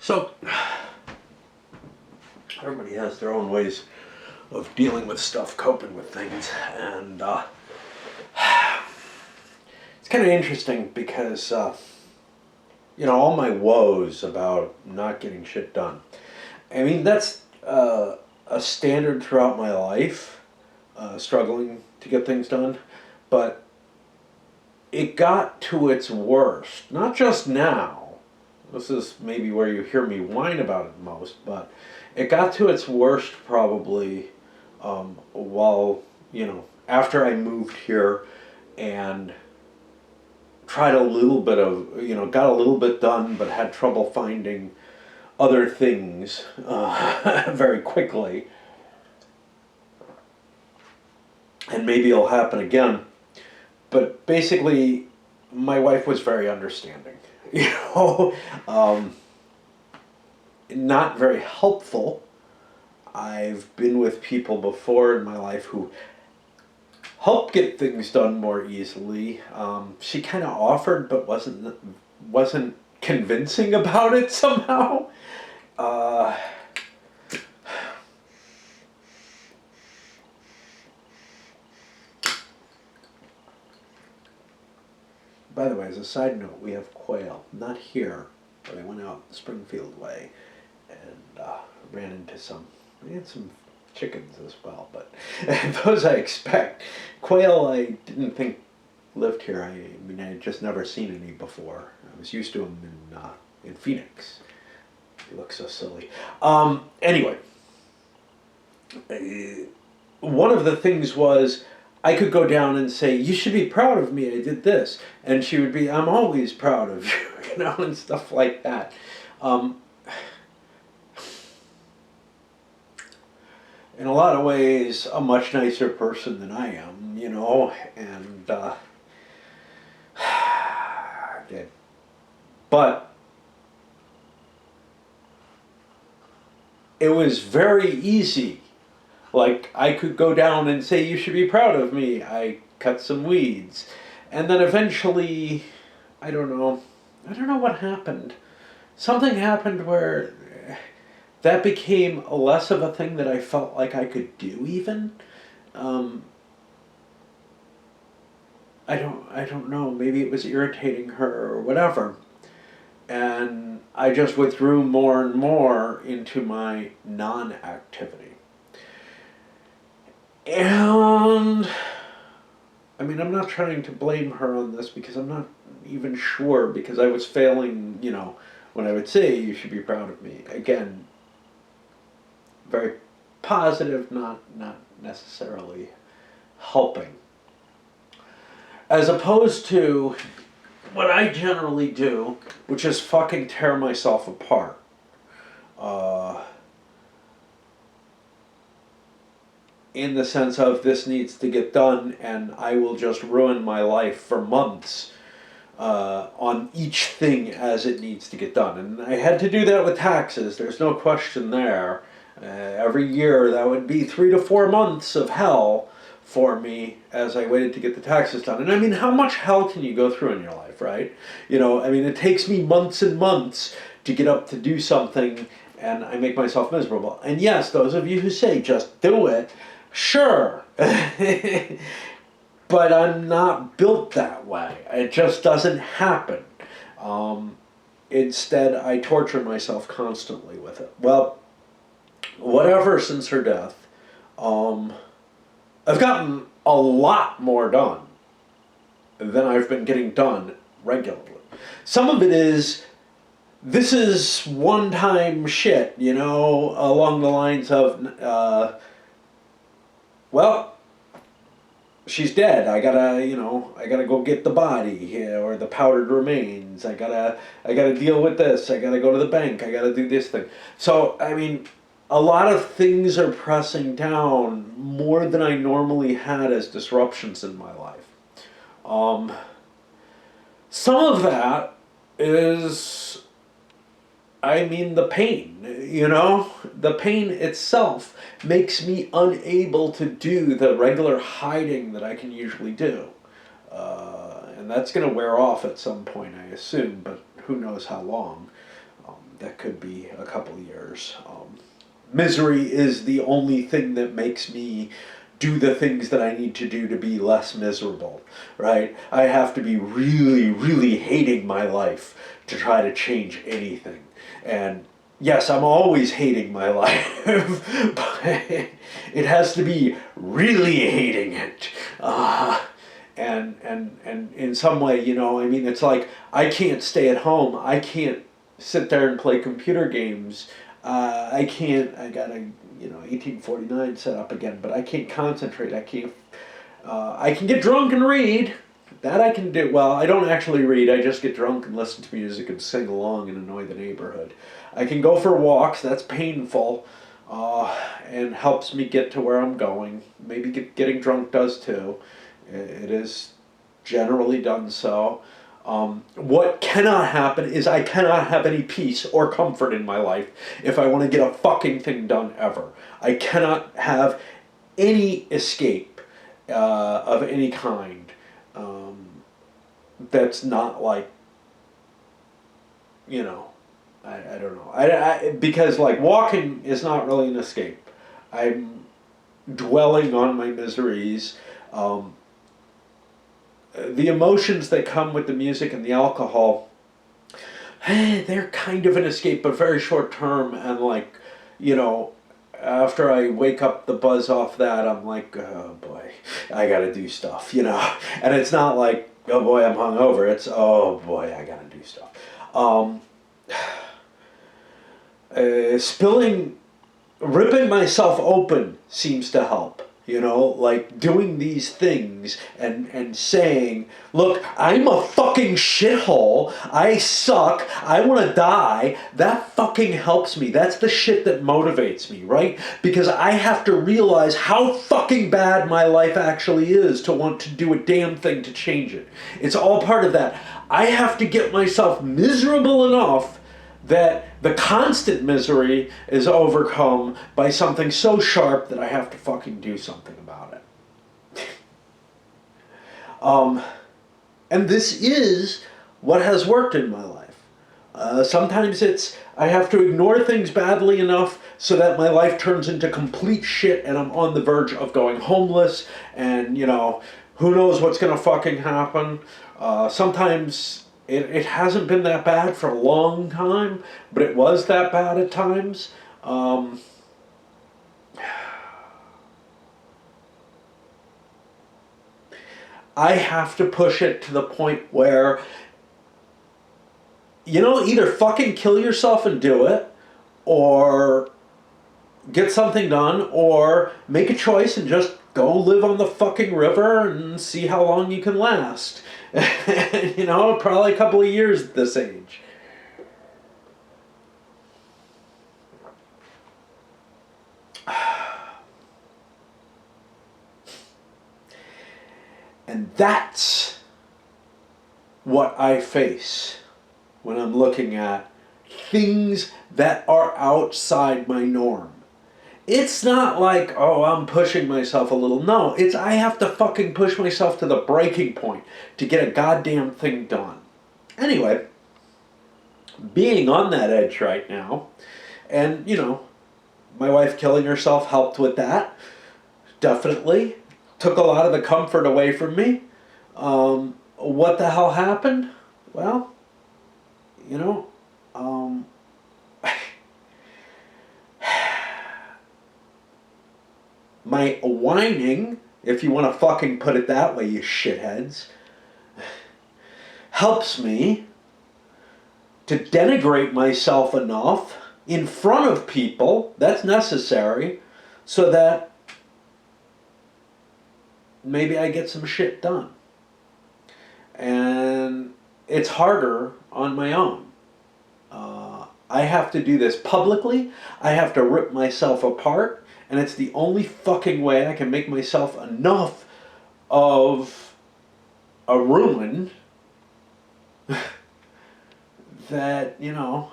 So, everybody has their own ways of dealing with stuff, coping with things, and it's kind of interesting because, all my woes about not getting shit done. I mean, that's a standard throughout my life, struggling to get things done, but it got to its worst, not just now. This is maybe where you hear me whine about it most, but it got to its worst probably while, after I moved here and tried a little bit of, got a little bit done, but had trouble finding other things very quickly. And maybe it'll happen again. But basically, my wife was very understanding. Not very helpful. I've been with people before in my life who helped get things done more easily. She kind of offered, but wasn't convincing about it somehow. By the way, as a side note, we have quail. Not here, but I went out Springfield way and ran into some. We had some chickens as well, but those I expect. Quail I didn't think lived here. I mean, I had just never seen any before. I was used to them in Phoenix. They look so silly. Anyway, one of the things was I could go down and say, "You should be proud of me, I did this." And she would be, "I'm always proud of you," and stuff like that. In a lot of ways, a much nicer person than I am, and but it was very easy. Like, I could go down and say, "You should be proud of me. I cut some weeds." And then eventually, I don't know what happened. Something happened where that became less of a thing that I felt like I could do even. I don't know. Maybe it was irritating her or whatever. And I just withdrew more and more into my non-activity. And I mean, I'm not trying to blame her on this because I'm not even sure, because I was failing, when I would say, "You should be proud of me." Again, very positive, not necessarily helping. As opposed to what I generally do, which is fucking tear myself apart. In the sense of, this needs to get done, and I will just ruin my life for months on each thing as it needs to get done. And I had to do that with taxes, there's no question there. Every year that would be 3 to 4 months of hell for me as I waited to get the taxes done. And I mean, how much hell can you go through in your life, right? I mean, it takes me months and months to get up to do something, and I make myself miserable. And yes, those of you who say, "Just do it," sure. But I'm not built that way. It just doesn't happen. Instead, I torture myself constantly with it. Well, whatever, since her death, I've gotten a lot more done than I've been getting done regularly. Some of it is, this is one-time shit, along the lines of, well, she's dead. I gotta go get the body, or the powdered remains. I gotta deal with this. I gotta go to the bank. I gotta do this thing. So, I mean, a lot of things are pressing down more than I normally had as disruptions in my life. Some of that is, the pain, the pain itself makes me unable to do the regular hiding that I can usually do. And that's going to wear off at some point, I assume, but who knows how long. that could be a couple of years. Misery is the only thing that makes me do the things that I need to do to be less miserable, right? I have to be really, really hating my life to try to change anything. And yes, I'm always hating my life, but it has to be really hating it. And in some way, you know, I mean, it's like I can't stay at home. I can't sit there and play computer games. I can't. I got a 1849 set up again, but I can't concentrate. I can't. I can get drunk and read. That I can do. Well, I don't actually read. I just get drunk and listen to music and sing along and annoy the neighborhood. I can go for walks. That's painful, and helps me get to where I'm going. Maybe getting drunk does too. It is generally done so. What cannot happen is I cannot have any peace or comfort in my life if I want to get a fucking thing done ever. I cannot have any escape of any kind that's not like, you know, I don't know. Because like walking is not really an escape. I'm dwelling on my miseries. The emotions that come with the music and the alcohol, they're kind of an escape, but very short term. And like, you know, after I wake up the buzz off that, I'm like, oh boy, I gotta do stuff, you know. And it's not like, oh boy, I'm hungover. It's, oh boy, I gotta do stuff. Ripping myself open seems to help. You know, like doing these things and saying, look, I'm a fucking shithole. I suck. I want to die. That fucking helps me. That's the shit that motivates me, right? Because I have to realize how fucking bad my life actually is to want to do a damn thing to change it. It's all part of that. I have to get myself miserable enough that the constant misery is overcome by something so sharp that I have to fucking do something about it. And this is what has worked in my life. Sometimes it's I have to ignore things badly enough so that my life turns into complete shit and I'm on the verge of going homeless and, you know, who knows what's gonna fucking happen. Sometimes it hasn't been that bad for a long time, but it was that bad at times. I have to push it to the point where, you know, either fucking kill yourself and do it, or get something done, or make a choice and just go live on the fucking river and see how long you can last. You know, probably a couple of years at this age. And that's what I face when I'm looking at things that are outside my norm. It's not like, oh, I'm pushing myself a little. No, it's I have to fucking push myself to the breaking point to get a goddamn thing done. Anyway, being on that edge right now, and, you know, my wife killing herself helped with that. Definitely. Took a lot of the comfort away from me. What the hell happened? Well, you know, my whining, if you want to fucking put it that way, you shitheads, helps me to denigrate myself enough in front of people, that's necessary, so that maybe I get some shit done. And it's harder on my own. I have to do this publicly. I have to rip myself apart. And it's the only fucking way I can make myself enough of a ruin that, you know,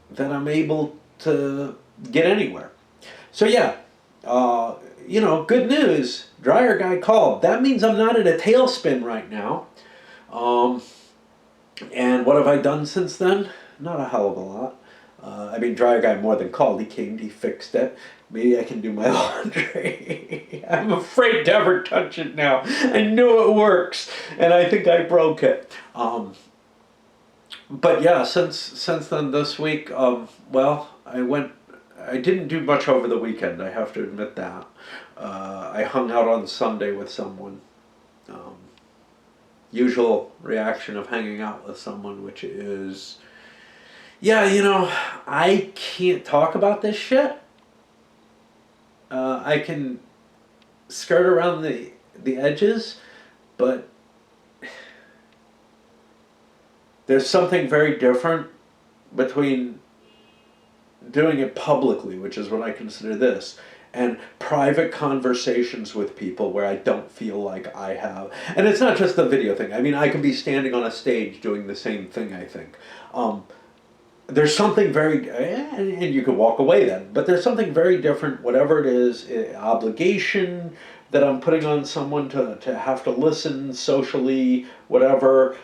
that I'm able to get anywhere. So yeah, you know, good news. Dryer guy called. That means I'm not in a tailspin right now. And what have I done since then? not a hell of a lot. I mean, Dryer Guy more than called. He came, he fixed it. Maybe I can do my laundry. I'm afraid to ever touch it now. I know it works, and I think I broke it. But yeah, since then this week, well, I didn't do much over the weekend. I have to admit that. I hung out on Sunday with someone. Um, Usual reaction of hanging out with someone, which is, yeah, I can't talk about this shit. I can skirt around the edges, but there's something very different between doing it publicly, which is what I consider this, and private conversations with people where I don't feel like I have. And it's not just the video thing. I mean, I could be standing on a stage doing the same thing, I think. There's something very, and you could walk away then, but there's something very different, whatever it is, obligation that I'm putting on someone to have to listen socially, whatever.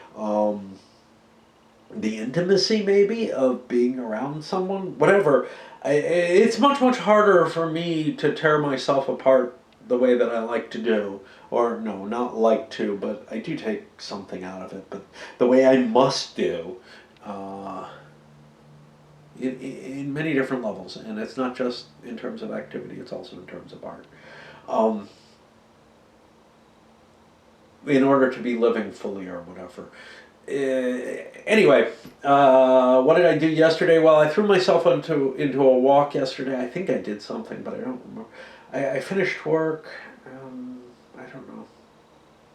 The intimacy maybe of being around someone, whatever. It's much, much harder for me to tear myself apart the way that I like to do. Or, no, not like to, but I do take something out of it. But the way I must do, in many different levels. And it's not just in terms of activity, it's also in terms of art. In order to be living fully or whatever. Anyway, what did I do yesterday? Well, I threw myself into a walk yesterday. I think I did something, but I don't remember. I finished work. I don't know.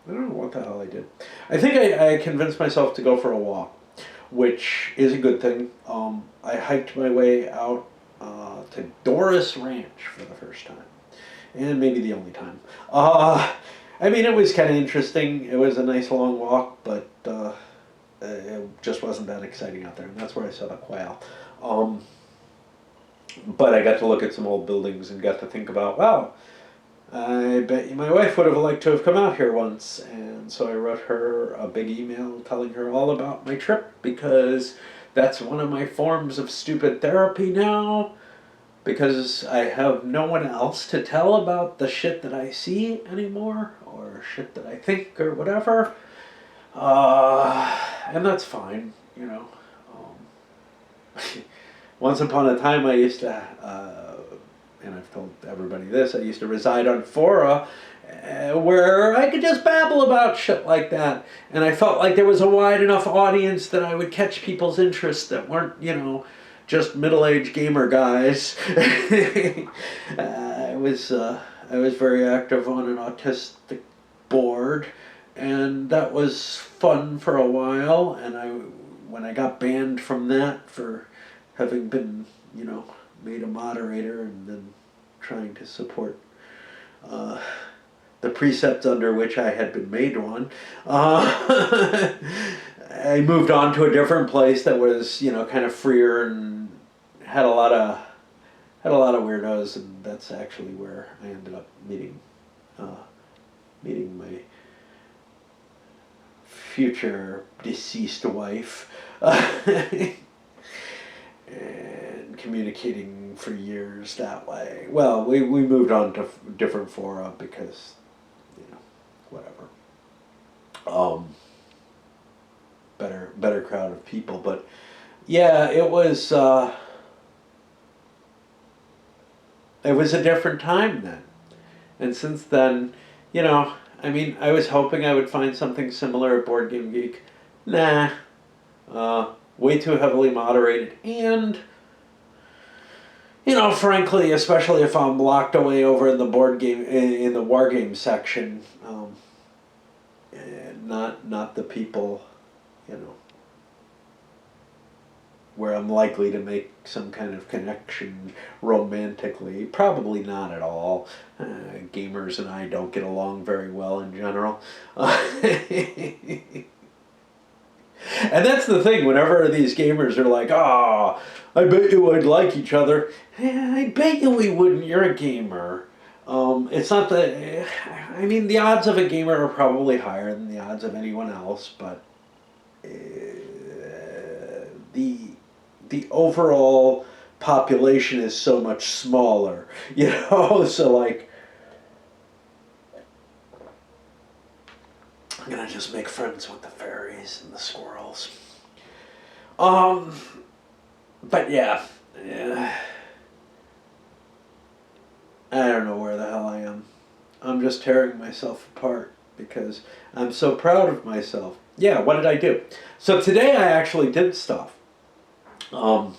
I don't know what the hell I did. I think I convinced myself to go for a walk, which is a good thing. I hiked my way out to Doris Ranch for the first time, and maybe the only time. I mean, it was kind of interesting. It was a nice long walk, but it just wasn't that exciting out there, and that's where I saw the quail. But I got to look at some old buildings and got to think about, wow, I bet you my wife would have liked to have come out here once. And so I wrote her a big email telling her all about my trip, because that's one of my forms of stupid therapy now, because I have no one else to tell about the shit that I see anymore, or shit that I think, or whatever. And that's fine, Once upon a time I used to, and I've told everybody this, I used to reside on fora where I could just babble about shit like that. And I felt like there was a wide enough audience that I would catch people's interest that weren't, just middle-aged gamer guys. I was very active on an autistic board, and that was fun for a while. And when I got banned from that for having been, made a moderator and then trying to support the precepts under which I had been made one, I moved on to a different place that was, kind of freer and had a lot of weirdos, and that's actually where I ended up meeting my future deceased wife, and communicating for years that way. Well, we moved on to different fora because, whatever. Better crowd of people, but yeah, it was a different time then. And since then, I mean, I was hoping I would find something similar at Board Game Geek. Nah. Way too heavily moderated. And, frankly, especially if I'm locked away over in the board game, in the war game section, not the people, where I'm likely to make some kind of connection romantically. Probably not at all. Gamers and I don't get along very well in general. And that's the thing, whenever these gamers are like, I bet you would like each other. I bet you we wouldn't, you're a gamer. It's not that, I mean, the odds of a gamer are probably higher than the odds of anyone else, but the the overall population is so much smaller, you know. So like, I'm gonna just make friends with the fairies and the squirrels. Um, but yeah, I don't know where the hell I am. I'm just tearing myself apart because I'm so proud of myself. Yeah, what did I do? So today I actually did stuff. Um,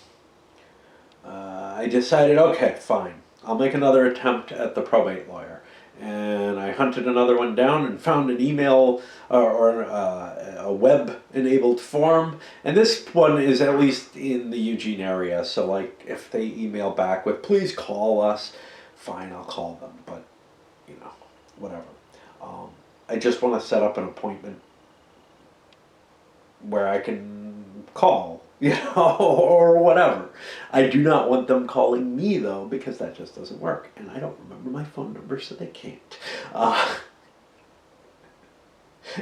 I decided, okay, fine. I'll make another attempt at the probate lawyer. And I hunted another one down and found an email a web-enabled form. And this one is at least in the Eugene area. So, like, if they email back with, please call us, fine, I'll call them. But, you know, whatever. I just want to set up an appointment where I can call, you know, or whatever. I do not want them calling me, though, because that just doesn't work. And I don't remember my phone number, so they can't.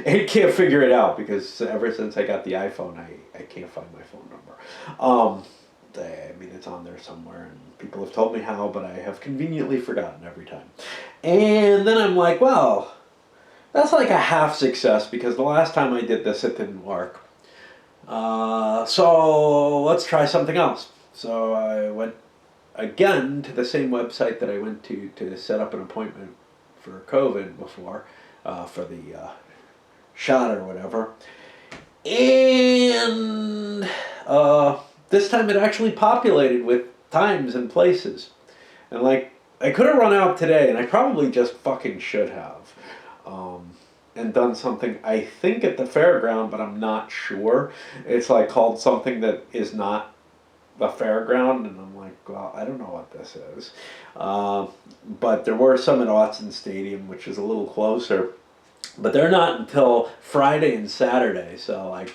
And can't figure it out because ever since I got the iPhone, I can't find my phone number. I mean, it's on there somewhere, and people have told me how, but I have conveniently forgotten every time. And then I'm like, well, that's like a half success because the last time I did this, it didn't work. So let's try something else. So I went again to the same website that I went to set up an appointment for COVID before, for the shot or whatever. And this time it actually populated with times and places. And like, I could have run out today, and I probably just fucking should have. And done something, I think, at the fairground, but I'm not sure. It's like called something that is not the fairground, and I'm like, well, I don't know what this is. But there were some at Autzen Stadium, which is a little closer. But they're not until Friday and Saturday, so like,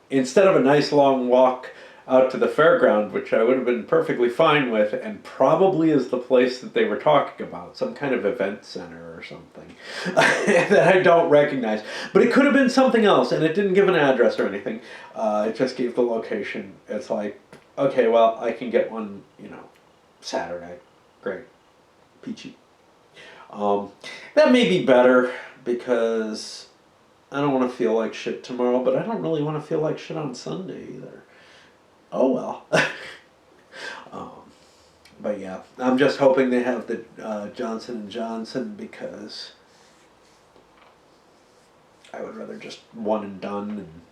instead of a nice long walk out to the fairground, which I would have been perfectly fine with, and probably is the place that they were talking about, some kind of event center or something that I don't recognize. But it could have been something else, and it didn't give an address or anything. It just gave the location. It's like, okay, well, I can get one, you know, Saturday. Great. Peachy. That may be better because I don't want to feel like shit tomorrow, but I don't really want to feel like shit on Sunday either. Oh well. But yeah, I'm just hoping they have the Johnson & Johnson because I would rather just one and done. And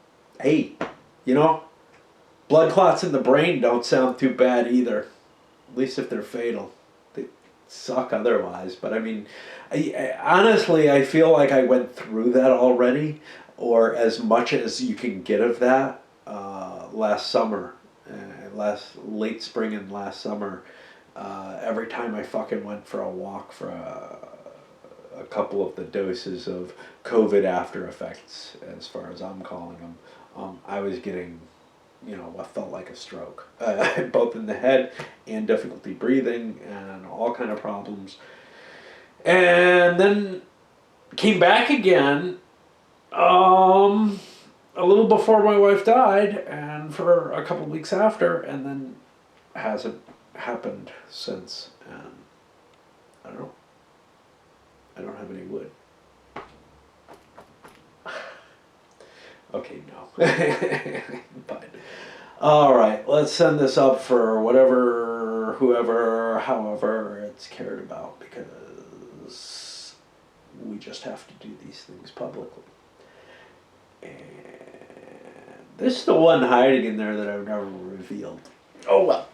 hey, you know, blood clots in the brain don't sound too bad either. At least if they're fatal. They suck otherwise. But I mean, honestly, I feel like I went through that already, or as much as you can get of that last summer. Last late spring and last summer, every time I fucking went for a walk for a couple of the doses of COVID after effects, as far as I'm calling them, I was getting, you know, what felt like a stroke, both in the head and difficulty breathing and all kind of problems. And then came back again, a little before my wife died, and for a couple of weeks after, and then hasn't happened since. And I don't know. I don't have any wood. Okay, no. But all right, let's send this up for whatever, whoever, however it's cared about, because we just have to do these things publicly. And there's still one hiding in there that I've never revealed. Oh well.